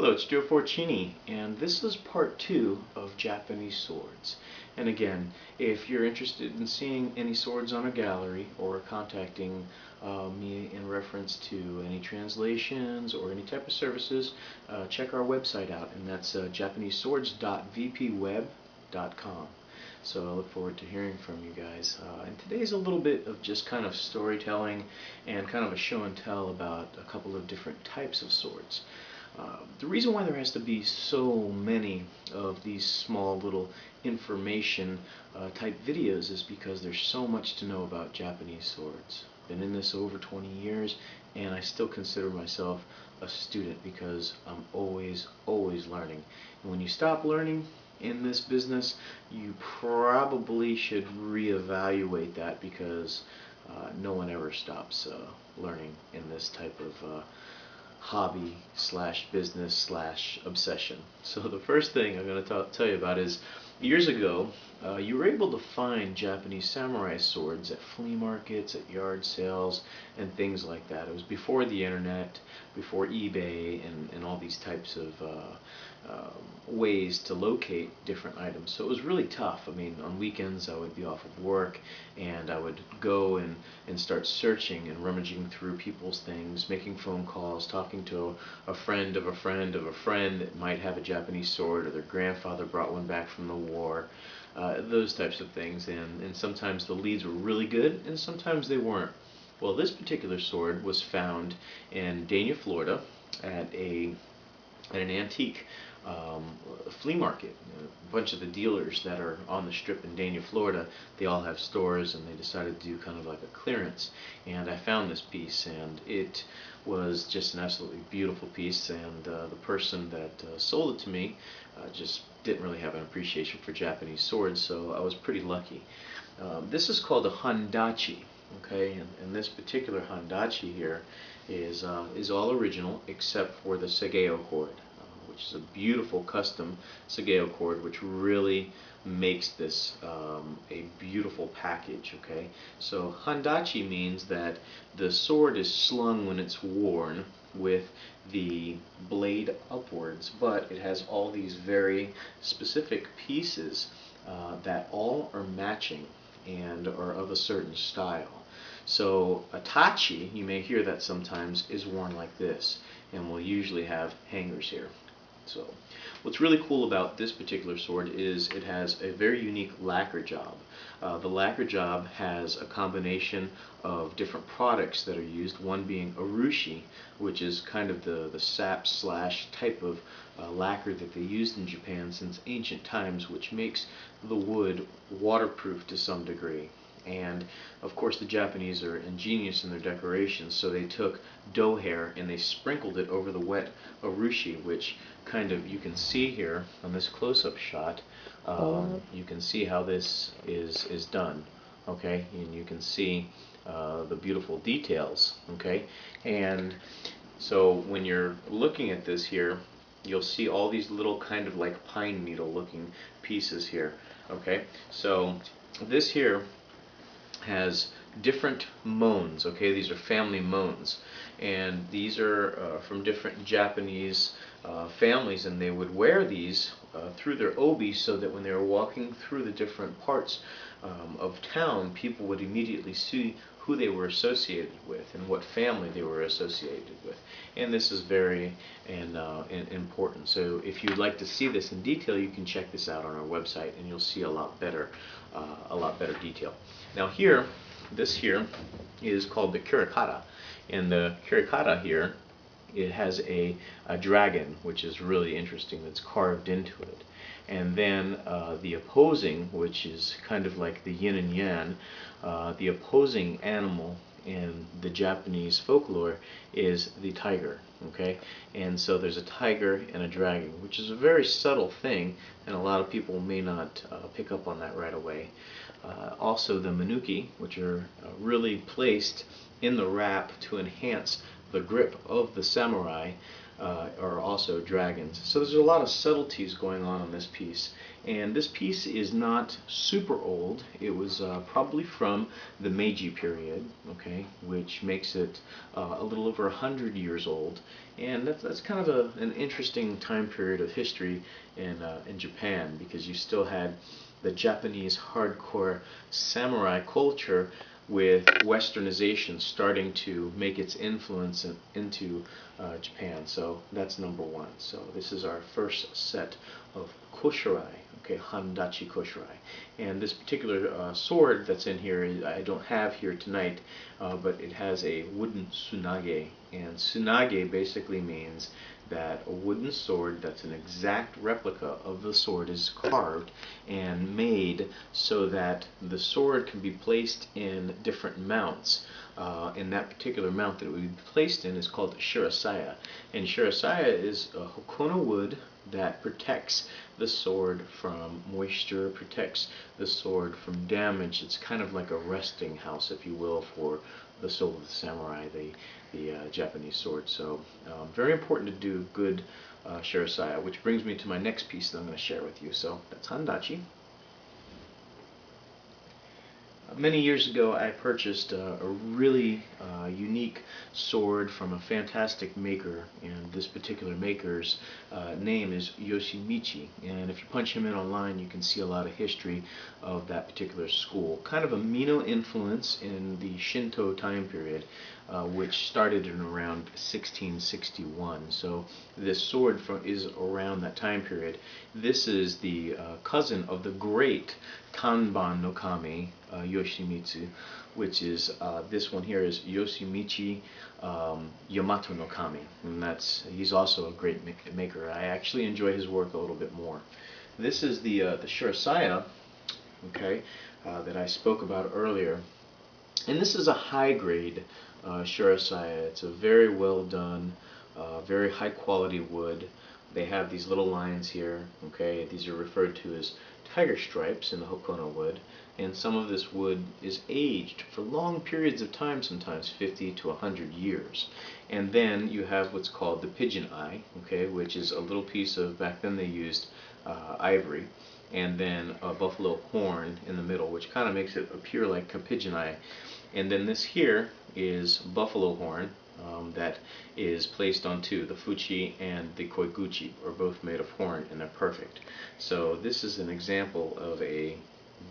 Hello, it's Joe Forcini, and this is part 2 of Japanese swords. And again, if you're interested in seeing any swords on a gallery or contacting me in reference to any translations or any type of services, check our website out, and that's japaneseswords.vpweb.com. So I look forward to hearing from you guys. And today's a little bit of just kind of storytelling and kind of a show and tell about a couple of different types of swords. The reason why there has to be so many of these small little information type videos is because there's so much to know about Japanese swords. Been in this over 20 years, and I still consider myself a student because I'm always learning. And when you stop learning in this business, you probably should reevaluate that, because no one ever stops learning in this type of hobby slash business slash obsession. So the first thing I'm going to tell you about is, years ago, you were able to find Japanese samurai swords at flea markets, at yard sales, and things like that. It was before the internet, before eBay, and all these types of ways to locate different items. So it was really tough. I mean, on weekends I would be off of work, and I would go and start searching and rummaging through people's things, making phone calls, talking to a friend of a friend of a friend that might have a Japanese sword, or their grandfather brought one back from the war. Those types of things, and sometimes the leads were really good, and sometimes they weren't. Well, this particular sword was found in Dania, Florida, at an antique flea market. A bunch of the dealers that are on the strip in Dania, Florida, they all have stores, and they decided to do kind of like a clearance. And I found this piece, and it was just an absolutely beautiful piece, and the person that sold it to me just didn't really have an appreciation for Japanese swords, so I was pretty lucky. This is called a handachi, okay, and this particular handachi here is all original except for the sageo cord, which is a beautiful custom sageo cord, which really makes this a beautiful package. Okay, so handachi means that the sword is slung when it's worn with the blade upwards, but it has all these very specific pieces that all are matching and are of a certain style. So a tachi, you may hear that sometimes, is worn like this, and will usually have hangers here. So what's really cool about this particular sword is it has a very unique lacquer job. The lacquer job has a combination of different products that are used, one being urushi, which is kind of the sap slash type of lacquer that they used in Japan since ancient times, which makes the wood waterproof to some degree. And of course the Japanese are ingenious in their decorations, so they took doe hair and they sprinkled it over the wet urushi, which kind of, you can see here on this close-up shot, you can see how this is done, okay, and you can see the beautiful details, okay. And so when you're looking at this here, you'll see all these little kind of like pine needle looking pieces here, okay. So this here has different mones, okay, these are family mones, and these are from different Japanese families, and they would wear these through their obi, so that when they were walking through the different parts of town, people would immediately see who they were associated with and what family they were associated with. And this is very important. So if you'd like to see this in detail, you can check this out on our website, and you'll see a lot better detail. Now here, this here is called the kurikata, and the kurikata here, it has a dragon, which is really interesting, that's carved into it. And then the opposing, which is kind of like the yin and yang, the opposing animal in the Japanese folklore is the tiger, okay? And so there's a tiger and a dragon, which is a very subtle thing, and a lot of people may not pick up on that right away. Also the manuki, which are really placed in the wrap to enhance the grip of the samurai are also dragons. So there's a lot of subtleties going on this piece. And this piece is not super old. It was probably from the Meiji period, okay, which makes it a little over 100 years old. And that's kind of an interesting time period of history in Japan, because you still had the Japanese hardcore samurai culture with westernization starting to make its influence into Japan. So that's number one. So this is our first set of Koshirae, okay, Handachi Koshirae. And this particular sword that's in here, I don't have here tonight, but it has a wooden tsunage. And tsunage basically means that a wooden sword that's an exact replica of the sword is carved and made so that the sword can be placed in different mounts. And that particular mount that it would be placed in is called shirasaya. And shirasaya is a hokono wood that protects the sword from moisture, protects the sword from damage. It's kind of like a resting house, if you will, for the soul of the samurai, the Japanese sword. So very important to do good shirasaya, which brings me to my next piece that I'm going to share with you. So that's Handachi. Many years ago I purchased a really unique sword from a fantastic maker, and this particular maker's name is Yoshimichi. And if you punch him in online, you can see a lot of history of that particular school. Kind of a Mino influence in the Shinto time period, which started in around 1661. So this sword is around that time period. This is the cousin of the great Kanban no Kami, Yoshimitsu, which is this one here is Yoshimichi Yamato no Kami, and he's also a great maker. I actually enjoy his work a little bit more. This is the shirasaya, okay, that I spoke about earlier, and this is a high grade shirasaya. It's a very well done, very high quality wood. They have these little lines here, okay, these are referred to as tiger stripes in the hokono wood, and some of this wood is aged for long periods of time, sometimes 50 to 100 years. And then you have what's called the pigeon eye, okay, which is a little piece of, back then they used ivory, and then a buffalo horn in the middle, which kind of makes it appear like a pigeon eye. And then this here is buffalo horn, that is placed onto the fuchi, and the koiguchi are both made of horn, and they're perfect. So this is an example of a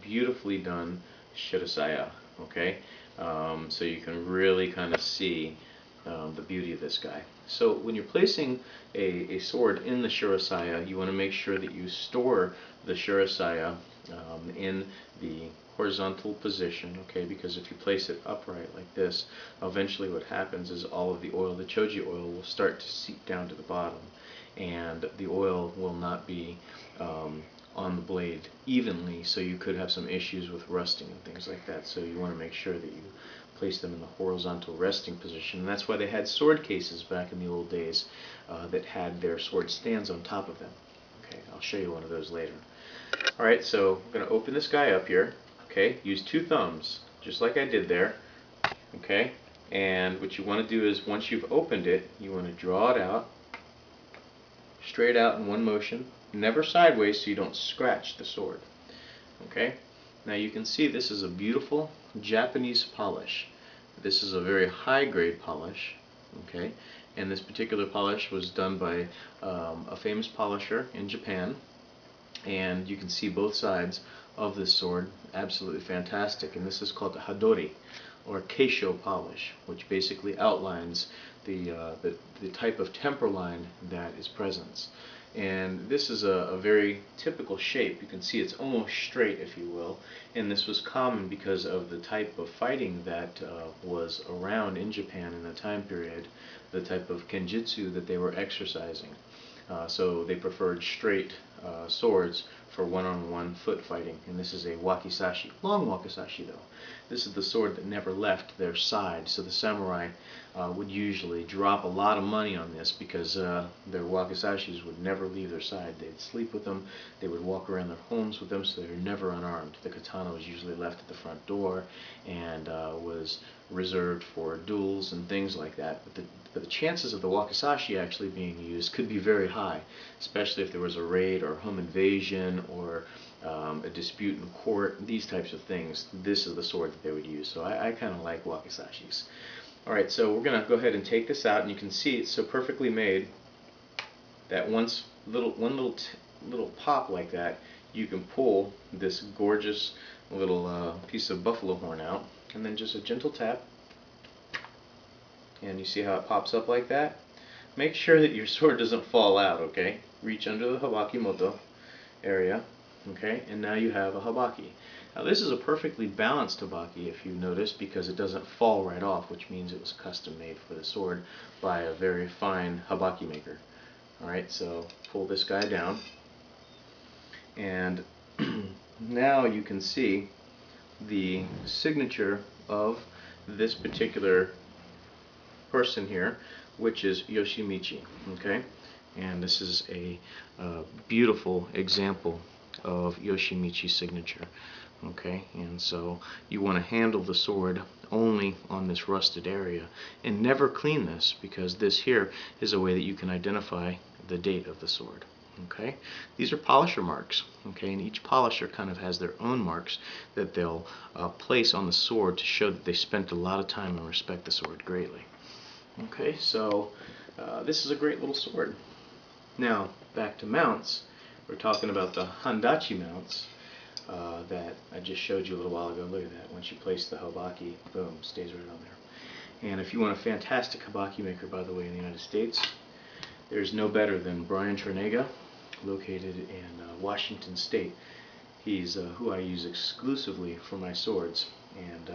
beautifully done shirasaya, okay? So you can really kind of see the beauty of this guy. So when you're placing a sword in the shirasaya, you want to make sure that you store the shirasaya in the horizontal position, okay, because if you place it upright like this, eventually what happens is all of the oil, the choji oil, will start to seep down to the bottom, and the oil will not be on the blade evenly, so you could have some issues with rusting and things like that. So you want to make sure that you place them in the horizontal resting position, and that's why they had sword cases back in the old days that had their sword stands on top of them. Okay, I'll show you one of those later. Alright, so I'm going to open this guy up here. Okay, use two thumbs, just like I did there. Okay, and what you want to do is, once you've opened it, you want to draw it out, straight out in one motion, never sideways so you don't scratch the sword. Okay, now you can see this is a beautiful Japanese polish. This is a very high grade polish. Okay, and this particular polish was done by a famous polisher in Japan, and you can see both sides of this sword, absolutely fantastic. And this is called the Hadori, or Keisho polish, which basically outlines the type of temper line that is present. And this is a very typical shape. You can see it's almost straight, if you will, and this was common because of the type of fighting that was around in Japan in the time period, the type of kenjutsu that they were exercising. So they preferred straight swords for one-on-one foot fighting, and this is a wakizashi, long wakizashi though. This is the sword that never left their side, so the samurai would usually drop a lot of money on this because their wakizashis would never leave their side. They'd sleep with them, they would walk around their homes with them, so they were never unarmed. The katana was usually left at the front door and was reserved for duels and things like that. But the chances of the wakizashi actually being used could be very high, especially if there was a raid or home invasion or a dispute in court, these types of things. This is the sword that they would use. So I kind of like wakizashis. Alright, so we're going to go ahead and take this out, and you can see it's so perfectly made that one little pop like that, you can pull this gorgeous little piece of buffalo horn out, and then just a gentle tap, and you see how it pops up like that. Make sure that your sword doesn't fall out, okay? Reach under the habaki moto area, okay, and now you have a habaki. Now this is a perfectly balanced habaki, if you notice, because it doesn't fall right off, which means it was custom made for the sword by a very fine habaki maker. Alright, so pull this guy down, and now you can see the signature of this particular person here, which is Yoshimichi. Okay, and this is a beautiful example of Yoshimichi's signature. Okay, and so you want to handle the sword only on this rusted area and never clean this, because this here is a way that you can identify the date of the sword. Okay, these are polisher marks. Okay, and each polisher kind of has their own marks that they'll place on the sword to show that they spent a lot of time and respect the sword greatly. Okay, so this is a great little sword. Now back to mounts. We're talking about the handachi mounts that I just showed you a little while ago. Look at that. Once you place the habaki, boom, stays right on there. And if you want a fantastic habaki maker, by the way, in the United States, there's no better than Brian Trinega, located in Washington State. He's who I use exclusively for my swords, and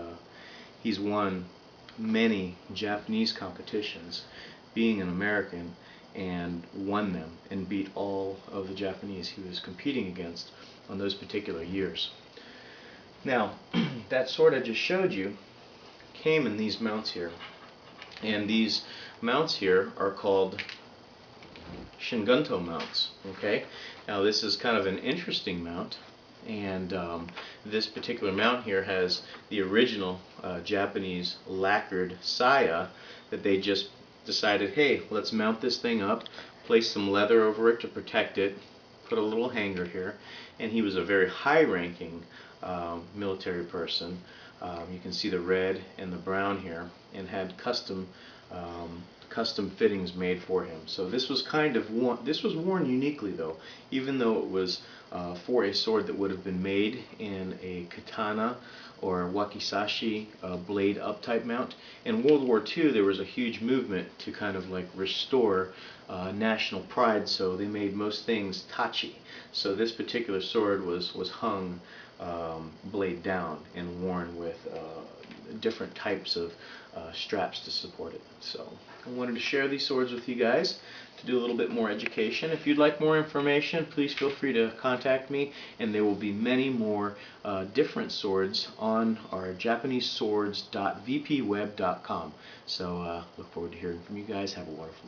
he's won many Japanese competitions, being an American, and won them and beat all of the Japanese he was competing against on those particular years. Now, that sword I just showed you came in these mounts here, and these mounts here are called Shingunto mounts. Okay, now this is kind of an interesting mount, and this particular mount here has the original Japanese lacquered saya that they just decided, hey, let's mount this thing up, place some leather over it to protect it, put a little hanger here, and he was a very high-ranking military person. You can see the red and the brown here, and had custom fittings made for him. So this was kind of worn uniquely, though, even though it was for a sword that would have been made in a katana or a wakizashi blade up type mount. In World War II, there was a huge movement to kind of like restore national pride, so they made most things tachi. So this particular sword was hung blade down and worn with different types of straps to support it. So I wanted to share these swords with you guys to do a little bit more education. If you'd like more information, please feel free to contact me, and there will be many more different swords on our JapaneseSwords.vpweb.com. So look forward to hearing from you guys. Have a wonderful night.